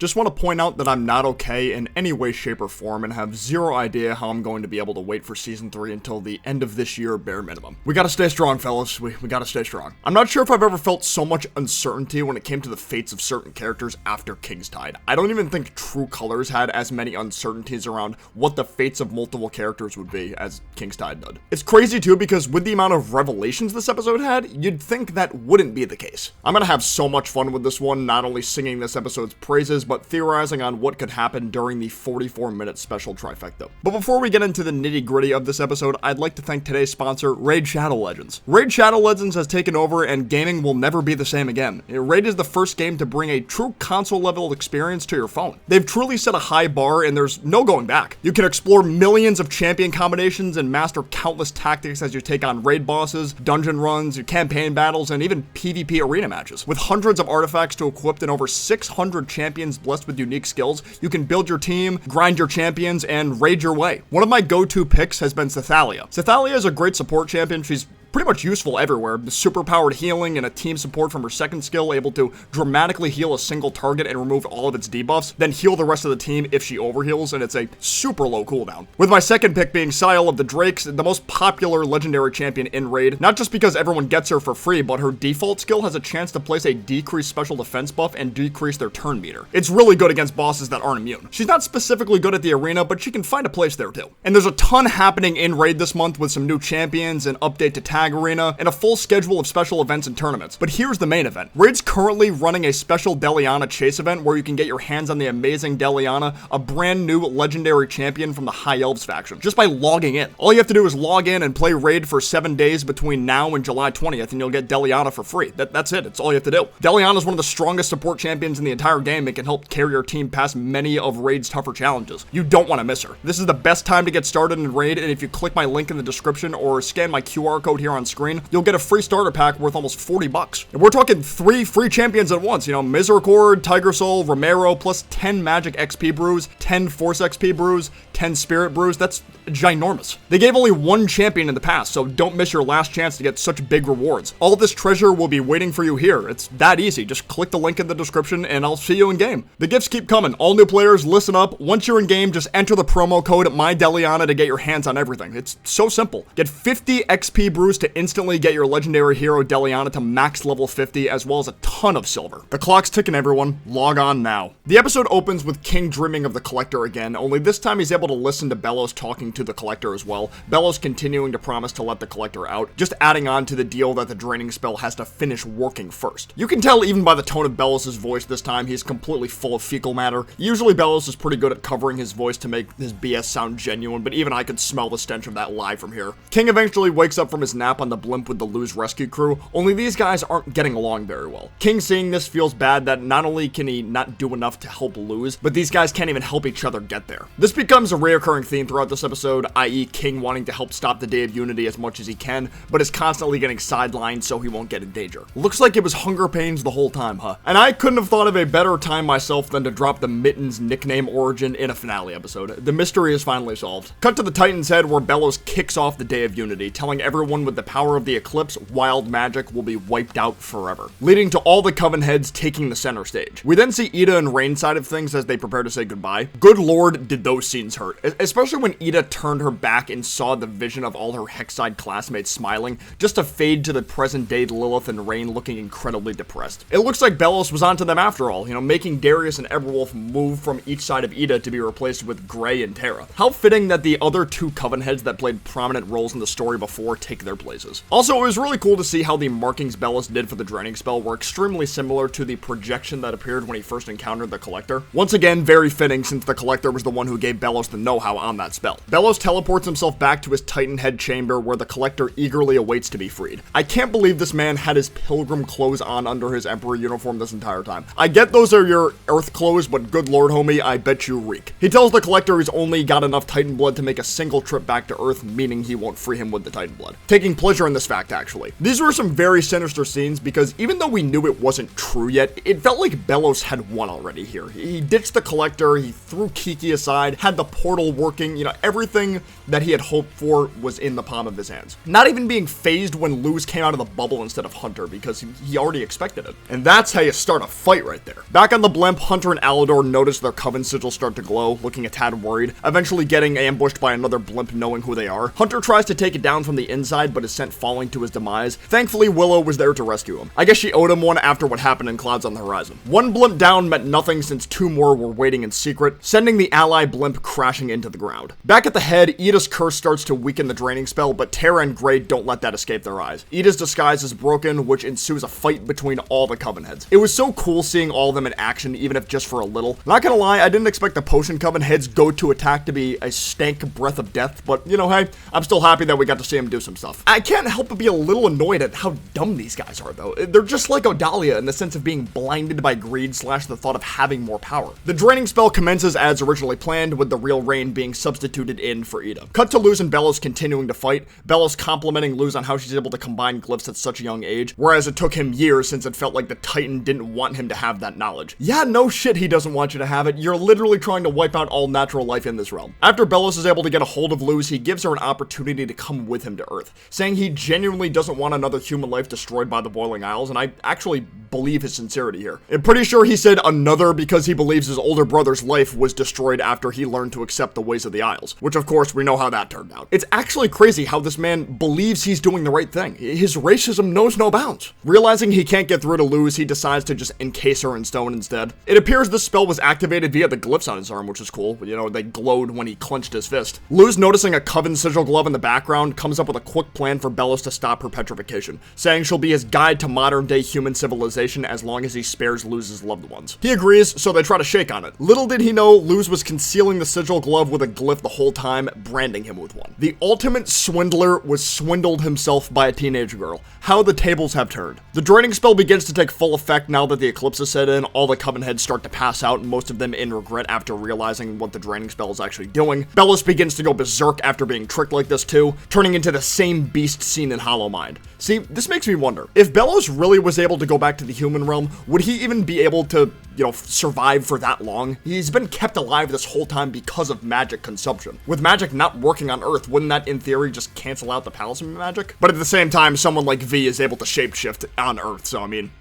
Just want to point out that I'm not okay in any way, shape, or form and have zero idea how I'm going to be able to wait for Season 3 until the end of this year, bare minimum. We gotta stay strong, fellas. We gotta stay strong. I'm not sure if I've ever felt so much uncertainty when it came to the fates of certain characters after King's Tide. I don't even think True Colors had as many uncertainties around what the fates of multiple characters would be as King's Tide did. It's crazy too because with the amount of revelations this episode had, you'd think that wouldn't be the case. I'm gonna have so much fun with this one, not only singing this episode's praises, but theorizing on what could happen during the 44-minute special trifecta. But before we get into the nitty-gritty of this episode, I'd like to thank today's sponsor, Raid Shadow Legends. Raid Shadow Legends has taken over and gaming will never be the same again. Raid is the first game to bring a true console-level experience to your phone. They've truly set a high bar and there's no going back. You can explore millions of champion combinations and master countless tactics as you take on raid bosses, dungeon runs, campaign battles, and even PvP arena matches. With hundreds of artifacts to equip and over 600 champions blessed with unique skills, you can build your team, grind your champions, and raid your way. One of my go-to picks has been Cythalia. Cythalia is a great support champion. She's pretty much useful everywhere. The super-powered healing and a team support from her second skill, able to dramatically heal a single target and remove all of its debuffs, then heal the rest of the team if she overheals, and it's a super low cooldown. With my second pick being Sile of the Drakes, the most popular legendary champion in Raid, not just because everyone gets her for free, but her default skill has a chance to place a decreased special defense buff and decrease their turn meter. It's really good against bosses that aren't immune. She's not specifically good at the arena, but she can find a place there too. And there's a ton happening in Raid this month with some new champions, an update to Tag Arena, and a full schedule of special events and tournaments. But here's the main event. Raid's currently running a special Deliana chase event where you can get your hands on the amazing Deliana, a brand new legendary champion from the High Elves faction, just by logging in. All you have to do is log in and play Raid for 7 days between now and July 20th, and you'll get Deliana for free. That's it. It's all you have to do. Deliana is one of the strongest support champions in the entire game and can help carry your team past many of Raid's tougher challenges. You don't want to miss her. This is the best time to get started in Raid, and if you click my link in the description or scan my QR code here on screen, you'll get a free starter pack worth almost $40. And we're talking 3 free champions at once, Misericord, Tiger Soul, Romero, plus 10 magic XP brews, 10 force XP brews, 10 spirit brews. That's ginormous. They gave only 1 champion in the past, so don't miss your last chance to get such big rewards. All this treasure will be waiting for you here. It's that easy. Just click the link in the description and I'll see you in game. The gifts keep coming. All new players, listen up. Once you're in game, just enter the promo code MyDeliana to get your hands on everything. It's so simple. Get 50 XP brews to instantly get your legendary hero Deliana to max level 50, as well as a ton of silver. The clock's ticking, everyone. Log on now. The episode opens with King dreaming of the Collector again, only this time he's able to listen to Bellows talking to the Collector as well. Bellows continuing to promise to let the Collector out, just adding on to the deal that the draining spell has to finish working first. You can tell even by the tone of Bellows' voice this time, he's completely full of fecal matter. Usually Bellows is pretty good at covering his voice to make his BS sound genuine, but even I could smell the stench of that live from here. King eventually wakes up from his nap on the blimp with the Luz rescue crew, only these guys aren't getting along very well. King seeing this feels bad that not only can he not do enough to help Luz, but these guys can't even help each other get there. This becomes a reoccurring theme throughout this episode, i.e. King wanting to help stop the Day of Unity as much as he can, but is constantly getting sidelined so he won't get in danger. Looks like it was hunger pains the whole time, huh? And I couldn't have thought of a better time myself than to drop the Mittens nickname origin in a finale episode. The mystery is finally solved. Cut to the Titan's Head where Bellows kicks off the Day of Unity, telling everyone with the power of the eclipse, wild magic will be wiped out forever, leading to all the Coven heads taking the center stage. We then see Ida and Rain's side of things as they prepare to say goodbye. Good lord, did those scenes hurt, especially when Ida turned her back and saw the vision of all her Hexside classmates smiling, just to fade to the present day Lilith and Rain looking incredibly depressed. It looks like Bellows was onto them after all, making Darius and Everwolf move from each side of Ida to be replaced with Gray and Terra. How fitting that the other 2 Coven heads that played prominent roles in the story before take their places. Also, it was really cool to see how the markings Bellows did for the draining spell were extremely similar to the projection that appeared when he first encountered the Collector. Once again, very fitting since the Collector was the one who gave Bellows the know-how on that spell. Bellows teleports himself back to his Titan head chamber where the Collector eagerly awaits to be freed. I can't believe this man had his pilgrim clothes on under his Emperor uniform this entire time. I get those are your Earth clothes, but good lord homie, I bet you reek. He tells the Collector he's only got enough Titan blood to make a single trip back to Earth, meaning he won't free him with the Titan blood. Taking taking pleasure in this fact, actually. These were some very sinister scenes because even though we knew it wasn't true yet, it felt like Bellows had won already here. He ditched the collector, he threw Kiki aside, had the portal working, you know, everything that he had hoped for was in the palm of his hands. Not even being phased when Luz came out of the bubble instead of Hunter because he already expected it. And that's how you start a fight right there. Back on the blimp, Hunter and Alador notice their coven sigils start to glow, looking a tad worried, eventually getting ambushed by another blimp knowing who they are. Hunter tries to take it down from the inside but is sent falling to his demise. Thankfully, Willow was there to rescue him. I guess she owed him one after what happened in Clouds on the Horizon. One blimp down meant nothing since 2 more were waiting in secret, sending the ally blimp crashing into the ground. Back at the head, Ida's curse starts to weaken the draining spell, but Terra and Grey don't let that escape their eyes. Ida's disguise is broken, which ensues a fight between all the coven heads. It was so cool seeing all of them in action, even if just for a little. Not gonna lie, I didn't expect the potion coven heads go-to attack to be a stank breath of death, but you know, hey, I'm still happy that we got to see him do some stuff. I can't help but be a little annoyed at how dumb these guys are, though. They're just like Odalia in the sense of being blinded by greed / the thought of having more power. The draining spell commences as originally planned, with the real Rain being substituted in for Ida. Cut to Luz and Bellows continuing to fight, Bellows complimenting Luz on how she's able to combine glyphs at such a young age, whereas it took him years since it felt like the Titan didn't want him to have that knowledge. Yeah, no shit he doesn't want you to have it. You're literally trying to wipe out all natural life in this realm. After Bellows is able to get a hold of Luz, he gives her an opportunity to come with him to Earth, saying he genuinely doesn't want another human life destroyed by the Boiling Isles, and I actually believe his sincerity here. I'm pretty sure he said another because he believes his older brother's life was destroyed after he learned to accept the ways of the Isles, which of course we know how that turned out. It's actually crazy how this man believes he's doing the right thing. His racism knows no bounds. Realizing he can't get through to Luz, he decides to just encase her in stone instead. It appears this spell was activated via the glyphs on his arm, which is cool. You know, they glowed when he clenched his fist. Luz, noticing a coven sigil glove in the background, comes up with a quick plan for Bellows to stop her petrification, saying she'll be his guide to modern day human civilization as long as he spares Luz's loved ones. He agrees, so they try to shake on it. Little did he know, Luz was concealing the sigil glove with a glyph the whole time, branding him with one. The ultimate swindler was swindled himself by a teenage girl. How the tables have turned. The draining spell begins to take full effect now that the eclipse is set in. All the coven heads start to pass out, most of them in regret after realizing what the draining spell is actually doing. Bellows begins to go berserk after being tricked like this too, turning into the same beast seen in Hollow Mind. See, this makes me wonder, if Bellows really was able to go back to the human realm, would he even be able to, you know, survive for that long? He's been kept alive this whole time because of magic consumption. With magic not working on Earth, wouldn't that in theory just cancel out the Palisman magic? But at the same time, someone like V is able to shapeshift on Earth, so I mean,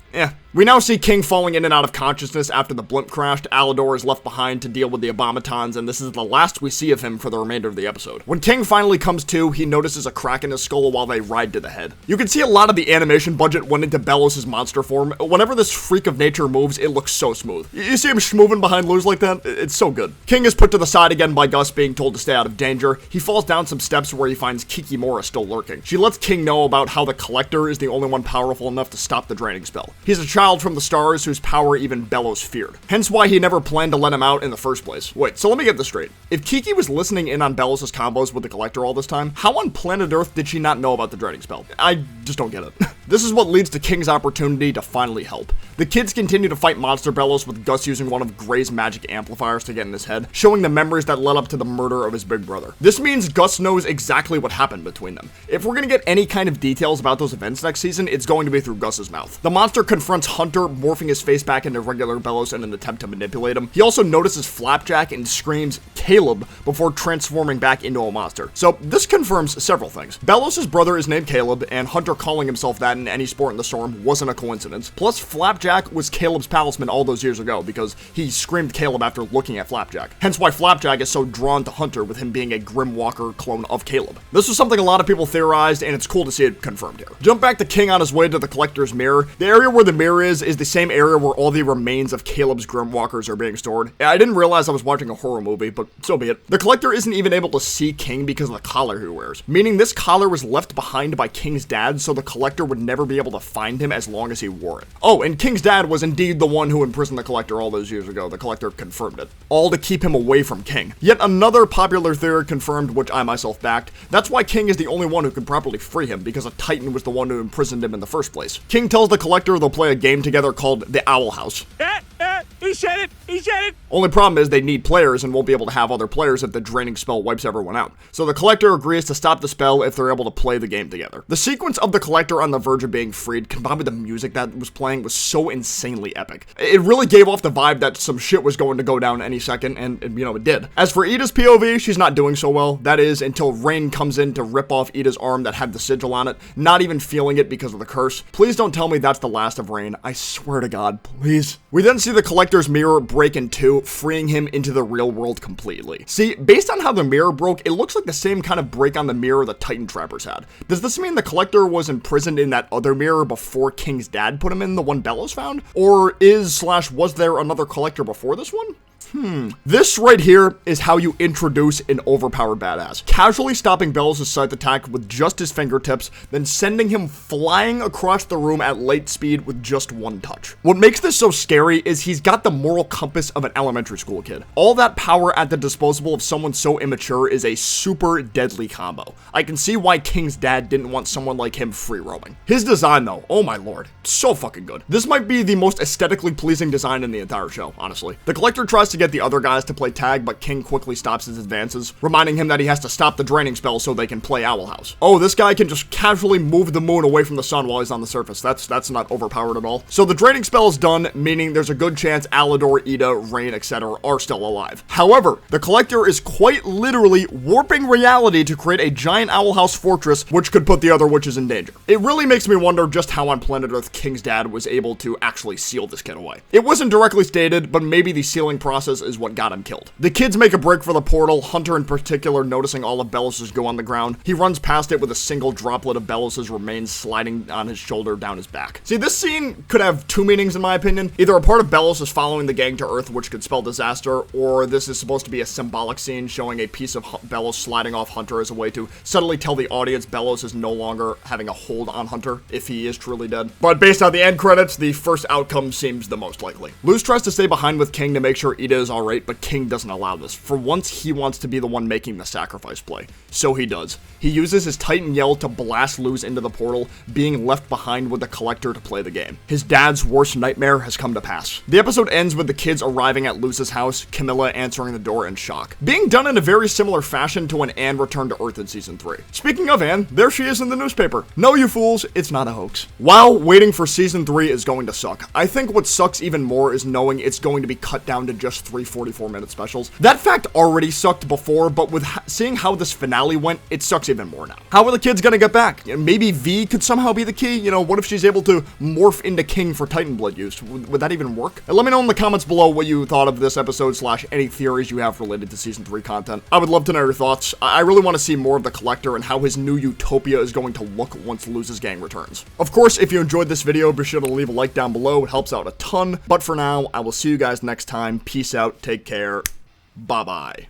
We now see King falling in and out of consciousness after the blimp crashed. Alador is left behind to deal with the Abomatons, and this is the last we see of him for the remainder of the episode. When King finally comes to, he notices a crack in his skull while they ride to the head. You can see a lot of the animation budget went into Bellows' monster form. Whenever this freak of nature moves, it looks so smooth. You see him schmooving behind Luz like that? It's so good. King is put to the side again by Gus being told to stay out of danger. He falls down some steps where he finds Kikimora still lurking. She lets King know about how the Collector is the only one powerful enough to stop the draining spell. He's a child from the stars whose power even Bellows feared. Hence why he never planned to let him out in the first place. Wait, so let me get this straight. If Kiki was listening in on Bellows' combos with the Collector all this time, how on planet Earth did she not know about the draining spell? I just don't get it. This is what leads to King's opportunity to finally help. The kids continue to fight Monster Bellows with Gus using one of Grey's magic amplifiers to get in his head, showing the memories that led up to the murder of his big brother. This means Gus knows exactly what happened between them. If we're gonna get any kind of details about those events next season, it's going to be through Gus's mouth. The monster confronts Hunter, morphing his face back into regular Bellows in an attempt to manipulate him. He also notices Flapjack and screams Caleb before transforming back into a monster. So this confirms several things. Bellows' brother is named Caleb, and Hunter calling himself that in any sport in the storm wasn't a coincidence. Plus, Flapjack was Caleb's palisman all those years ago because he screamed Caleb after looking at Flapjack. Hence why Flapjack is so drawn to Hunter, with him being a Grimwalker clone of Caleb. This was something a lot of people theorized, and it's cool to see it confirmed here. Jump back to King on his way to the Collector's mirror. The area where the mirror is the same area where all the remains of Caleb's Grimwalkers are being stored. I didn't realize I was watching a horror movie, but so be it. The Collector isn't even able to see King because of the collar he wears, meaning this collar was left behind by King's dad, so the Collector would never be able to find him as long as he wore it. Oh, and King's dad was indeed the one who imprisoned the Collector all those years ago. The Collector confirmed it. All to keep him away from King. Yet another popular theory confirmed, which I myself backed. That's why King is the only one who could properly free him, because a Titan was the one who imprisoned him in the first place. King tells the Collector they'll play a game together called the Owl House. He said it! He said it! Only problem is they need players and won't be able to have other players if the draining spell wipes everyone out. So the Collector agrees to stop the spell if they're able to play the game together. The sequence of the Collector on the verge of being freed, combined with the music that was playing, was so insanely epic. It really gave off the vibe that some shit was going to go down any second, and you know, it did. As for Ida's POV, she's not doing so well. That is, until Rain comes in to rip off Ida's arm that had the sigil on it, not even feeling it because of the curse. Please don't tell me that's the last of Rain. I swear to God, please. We then see the Collector's mirror break in two, freeing him into the real world completely. See, based on how the mirror broke, it looks like the same kind of break on the mirror the Titan Trappers had. Does this mean the Collector was imprisoned in that other mirror before King's dad put him in, the one Bellows found? Or was there another Collector before this one? This right here is how you introduce an overpowered badass. Casually stopping Bellows' scythe attack with just his fingertips, then sending him flying across the room at light speed with just one touch. What makes this so scary is he's got the moral compass of an elementary school kid. All that power at the disposal of someone so immature is a super deadly combo. I can see why King's dad didn't want someone like him free roaming. His design though, oh my lord, so fucking good. This might be the most aesthetically pleasing design in the entire show, honestly. The Collector tries to get the other guys to play tag, but King quickly stops his advances, reminding him that he has to stop the draining spell so they can play Owl House. Oh, this guy can just casually move the moon away from the sun while he's on the surface. That's not overpowered at all. So the draining spell is done, meaning there's a good chance Alador, Ida, Rain, etc. are still alive. However, the Collector is quite literally warping reality to create a giant Owl House fortress, which could put the other witches in danger. It really makes me wonder just how on planet Earth King's dad was able to actually seal this kid away. It wasn't directly stated, but maybe the sealing process is what got him killed. The kids make a break for the portal, Hunter in particular noticing all of Bellows' go on the ground. He runs past it with a single droplet of Bellows' remains sliding on his shoulder down his back. See, this scene could have two meanings in my opinion. Either a part of Bellows is following the gang to Earth, which could spell disaster, or this is supposed to be a symbolic scene showing a piece of Bellows sliding off Hunter as a way to subtly tell the audience Bellows is no longer having a hold on Hunter if he is truly dead. But based on the end credits, the first outcome seems the most likely. Luz tries to stay behind with King to make sure Ida is alright, but King doesn't allow this. For once, he wants to be the one making the sacrifice play. So he does. He uses his Titan Yell to blast Luz into the portal, being left behind with the Collector to play the game. His dad's worst nightmare has come to pass. The episode ends with the kids arriving at Luz's house, Camilla answering the door in shock. Being done in a very similar fashion to when Anne returned to Earth in Season 3. Speaking of Anne, there she is in the newspaper. No, you fools, it's not a hoax. While waiting for Season 3 is going to suck, I think what sucks even more is knowing it's going to be cut down to just 3 44-minute specials. That fact already sucked before, but with seeing how this finale went, it sucks even more now. How are the kids gonna get back? Maybe V could somehow be the key? You know, what if she's able to morph into King for Titan Blood use? Would that even work? And let me know in the comments below what you thought of this episode / any theories you have related to Season 3 content. I would love to know your thoughts. I really want to see more of the Collector and how his new utopia is going to look once Luz's gang returns. Of course, if you enjoyed this video, be sure to leave a like down below. It helps out a ton. But for now, I will see you guys next time. Peace out. Take care. Bye-bye.